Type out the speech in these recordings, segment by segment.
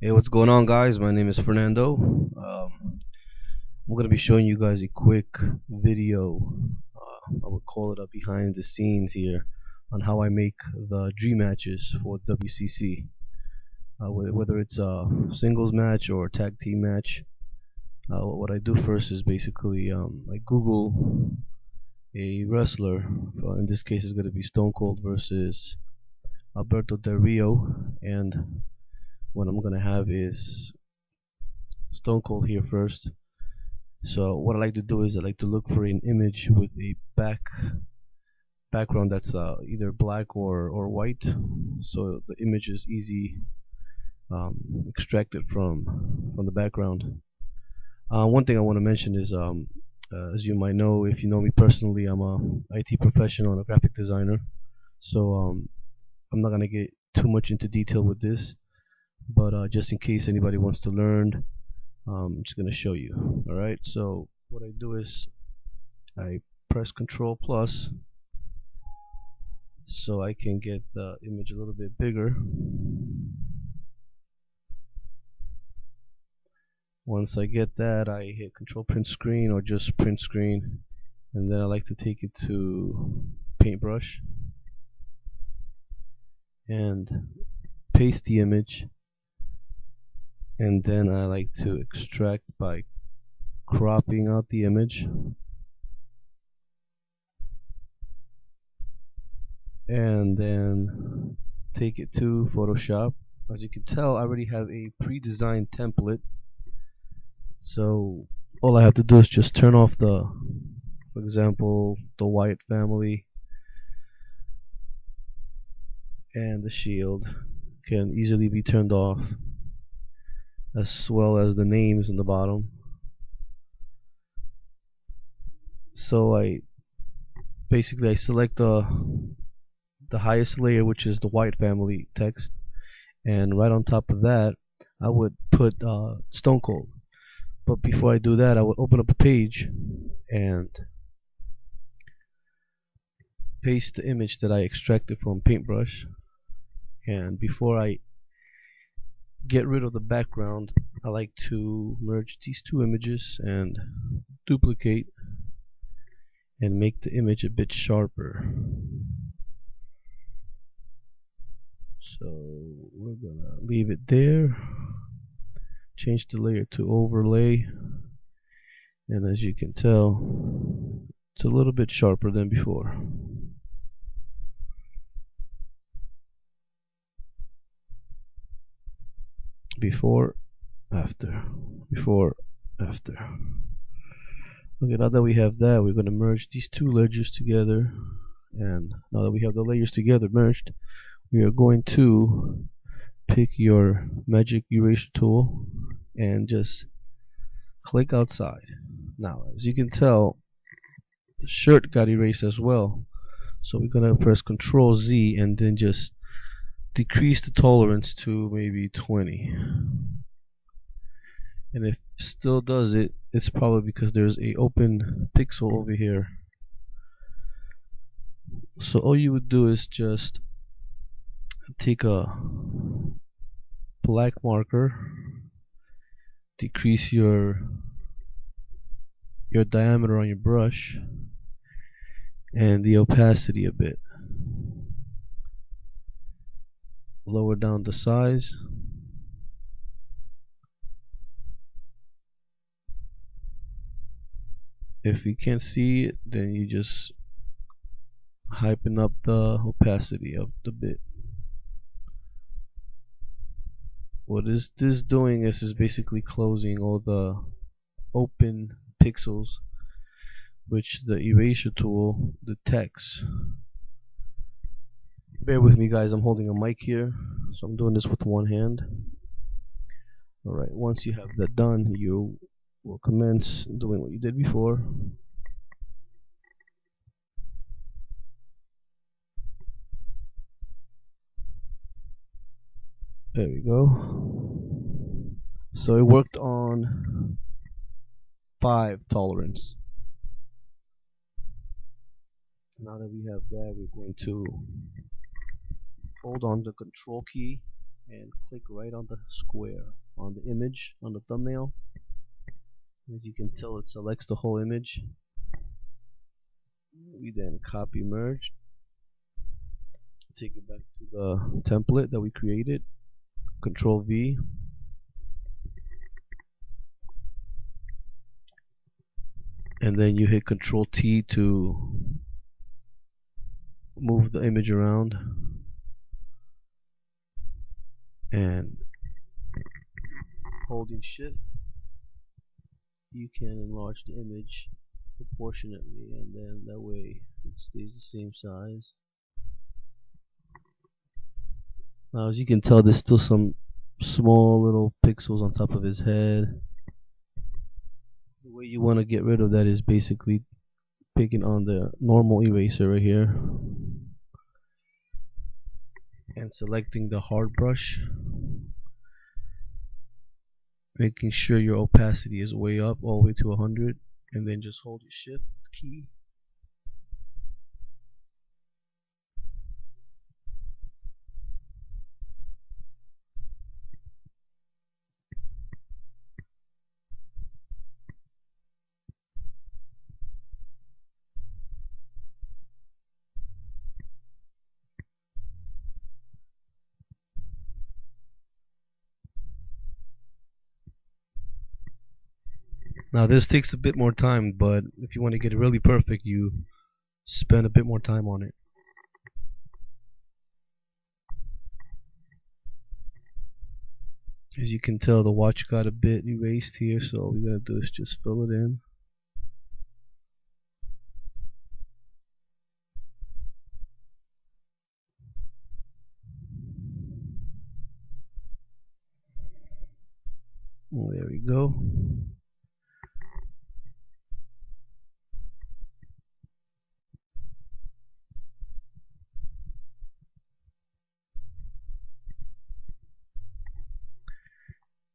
Hey, what's going on, guys? My name is Fernando. I'm going to be showing you guys a quick video. I would call it a behind the scenes here on how I make the dream matches for WCC. Whether it's a singles match or a tag team match, what I do first is basically I Google a wrestler. In this case, it's going to be Stone Cold versus Alberto Del Rio, and what I'm going to have is Stone Cold here first. So what I like to do is I like to look for an image with a background that's either black or white, so the image is easy extracted from the background. One thing I want to mention is as you might know, if you know me personally, I'm a IT professional and a graphic designer. So I'm not gonna get too much into detail with this, but just in case anybody wants to learn, I'm just gonna show you. Alright, so what I do is I press Control plus so I can get the image a little bit bigger. Once I get that, I hit Control print screen or just print screen, and then I like to take it to paintbrush and paste the image, and then I like to extract by cropping out the image, and then take it to Photoshop. As you can tell, I already have a pre-designed template, so all I have to do is just turn off for example, the Wyatt family, and the shield can easily be turned off, as well as the names in the bottom. So I select the highest layer, which is the Wyatt family text, and right on top of that I would put Stone Cold. But before I do that, I would open up a page and paste the image that I extracted from paintbrush, and before I get rid of the background, I like to merge these two images and duplicate and make the image a bit sharper. So we're gonna leave it there, change the layer to overlay, and as you can tell, it's a little bit sharper than before. Before, after, before, after. Okay, now that we have that, we're going to merge these two layers together, and now that we have the layers together merged, we are going to pick your magic eraser tool and just click outside. Now, as you can tell, the shirt got erased as well, so we're going to press Control Z and then just decrease the tolerance to maybe 20. And if it still does it, it's probably because there's a open pixel over here. So all you would do is just take a black marker, decrease your diameter on your brush and the opacity a bit, lower down the size, if you can't see it, then you just hypen up the opacity of the bit. What is this doing is basically closing all the open pixels which the eraser tool detects. Bear with me, guys, I'm holding a mic here, so I'm doing this with one hand. Alright, once you have that done, you will commence doing what you did before. There we go. So it worked on 5 tolerance. Now that we have that, we're going to hold on the Control key and click right on the square on the image on the thumbnail. As you can tell, it selects the whole image. We then copy merge, take it back to the template that we created, Control V, and then you hit Control T to move the image around, and holding shift you can enlarge the image proportionately, and then that way it stays the same size. Now as you can tell, there's still some small little pixels on top of his head. The way you want to get rid of that is basically picking on the normal eraser right here and selecting the hard brush, making sure your opacity is way up, all the way to 100, and then just hold your shift key. Now this takes a bit more time, but if you want to get it really perfect, you spend a bit more time on it. As you can tell, the watch got a bit erased here, so all we gotta do is just fill it in. There we go.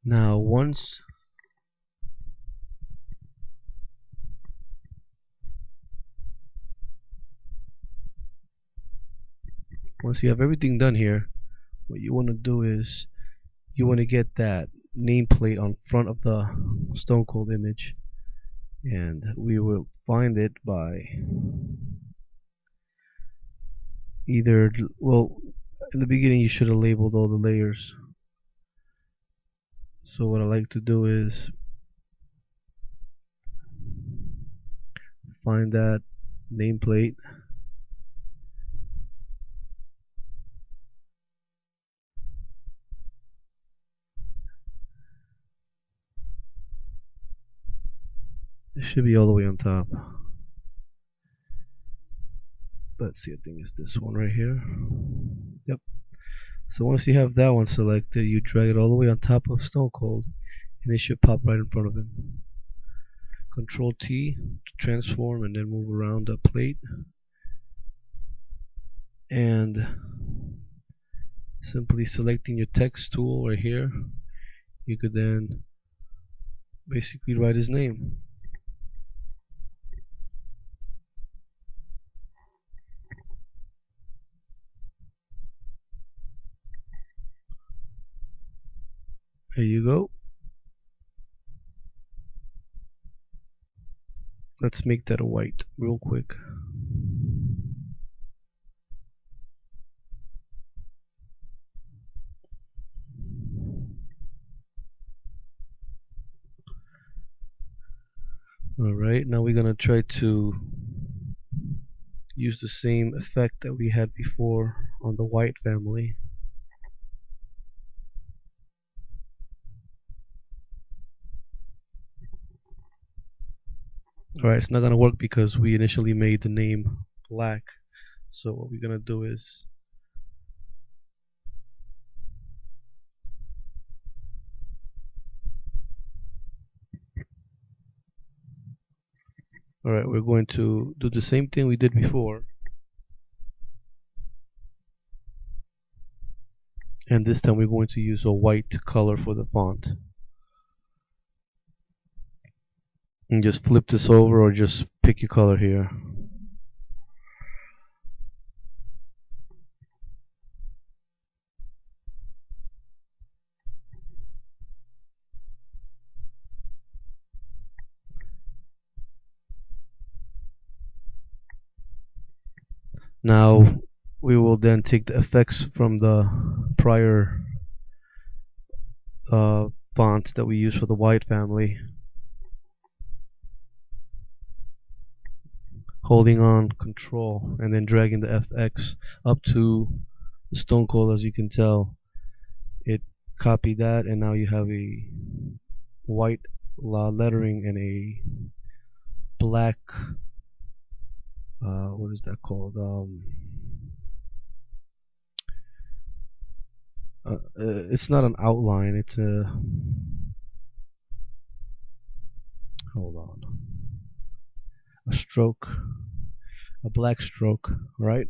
Now once you have everything done here, what you want to do is you want to get that nameplate on front of the Stone Cold image, and we will find it by either, well, in the beginning you should have labeled all the layers. So what I like to do is find that nameplate, it should be all the way on top. Let's see, I think it's this one right here. Yep. So once you have that one selected, you drag it all the way on top of Stone Cold, and it should pop right in front of him. Control T to transform, and then move around the plate, and simply selecting your text tool right here, you could then basically write his name. There you go. Let's make that a white real quick. Alright, now we're gonna try to use the same effect that we had before on the white family. Alright, it's not gonna work because we initially made the name black. So what we're gonna do is alright, we're going to do the same thing we did before, and this time we're going to use a white color for the font. And just flip this over, or just pick your color here. Now we will then take the effects from the prior fonts that we use for the white family, holding on Control and then dragging the FX up to the Stone Cold. As you can tell, it copied that, and now you have a white lettering and a black what is that called? It's not an outline. It's a, hold on, a stroke, a black stroke, right?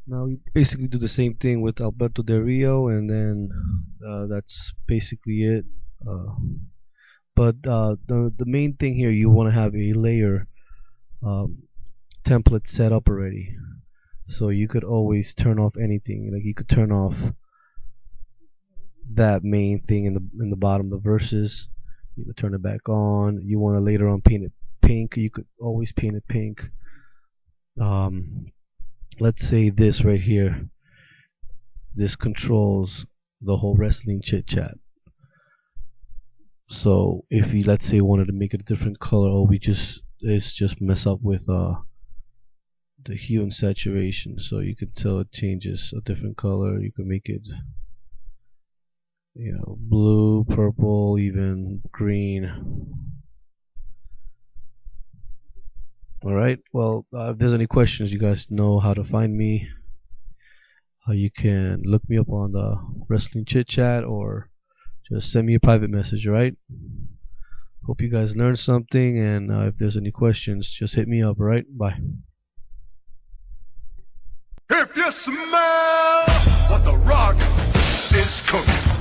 Now we basically do the same thing with Alberto Del Rio, and then that's basically it. But the main thing here, you want to have a layer um, template set up already, so you could always turn off anything. Like you could turn off that main thing in the bottom, the verses. You could turn it back on. You want to later on paint it pink. You could always paint it pink. Let's say this right here. This controls the whole wrestling chit chat. So if you, let's say, wanted to make it a different color, or it's just mess up with the hue and saturation. So you can tell it changes a different color. You can make it, blue, purple, even green. Alright, well, if there's any questions, you guys know how to find me. You can look me up on the Wrestling Chit Chat, or just send me a private message, alright? Hope you guys learned something, and if there's any questions, just hit me up, alright? Bye. If you smell what the rock is cooking.